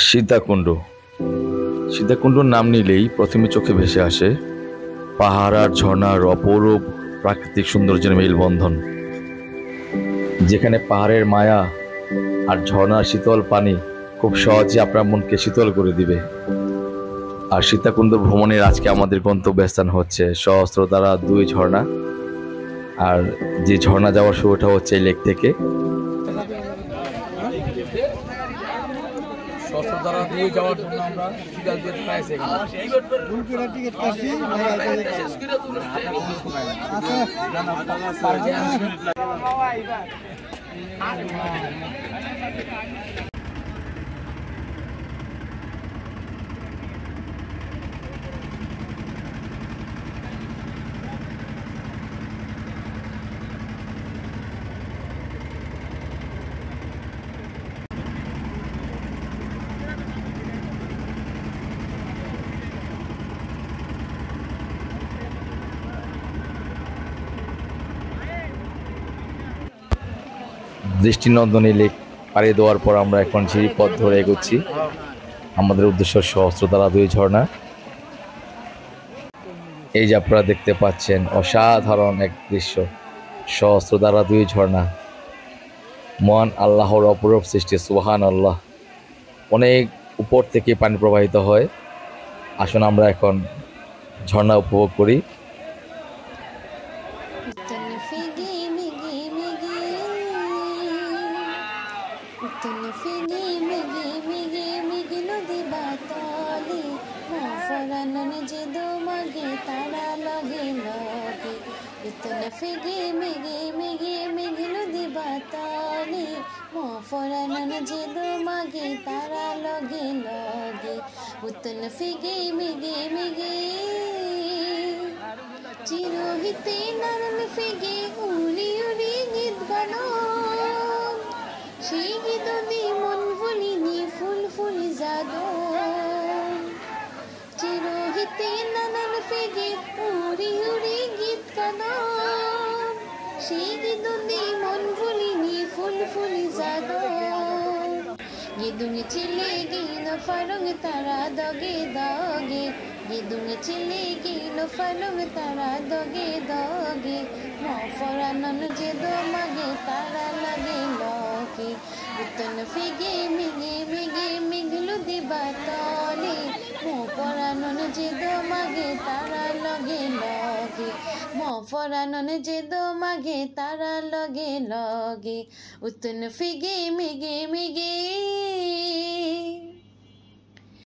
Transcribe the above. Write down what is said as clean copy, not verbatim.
সীতাকুণ্ড। সীতাকুণ্ডর নাম নিলেই প্রথমে চোখে ভেসে আসে পাহাড় আর ঝর্ণার অপরূপ প্রাকৃতিক সৌন্দর্যের মেলবন্ধন, যেখানে পাহাড়ের মায়া আর ঝর্ণার শীতল পানি খুব সহজে আপনার মনকে শীতল করে দিবে। আর সীতাকুণ্ড ভ্রমণের আজকে আমাদের গন্তব্যস্থান হচ্ছে সহস্রধারা 2 ঝর্ণা। আর যে ঝর্ণা যাওয়ার শুরুটা হচ্ছে এই লেক থেকে। সহস্রধারা 2 যাওয়ার জন্য আমরা সিদ্ধান্ত পাইছি। টিকিট কাটছি দৃষ্টিনন্দনী লেক পাড়ি দেওয়ার পর আমরা এখন সিঁড়ি পথ ধরে এগোচ্ছি। আমাদের উদ্দেশ্য সহস্রধারা 2 ঝর্ণা। এই যে আপনারা দেখতে পাচ্ছেন অসাধারণ এক দৃশ্য, সহস্রধারা 2 ঝর্ণা। মহান আল্লাহর অপরূপ সৃষ্টি, সুবহান আল্লাহ। অনেক উপর থেকে পানি প্রবাহিত হয়। আসুন আমরা এখন ঝর্ণা উপভোগ করি। চিরহিতে নরম ফিগে উড়ি উড়ি গীত গানো, সেই গীত দি মন ভুলিনি ফুল ফুল জাদো। চিরহিতে নরম ফিগে উড়ি উড়ি গীত গানো, সেই গীত দি মন ভুলিনি ফুল ফুল জাদো। গিদুঙে চিলে গিল ফারং তারা দগে দগে, গিদুঙে চিলে গিল ফারং তারা দগে দগে। মফরানন যে দো মাগে তারা লাগে লগে, উতন ফিগে মিগে মিগে মিগলু দিবা তলে। মফরানন যে দো মাগে তারা লগে লগে, মফরানন যে দো মাগে তারা লগে লগে। উতন ফিগে মিগে মিগে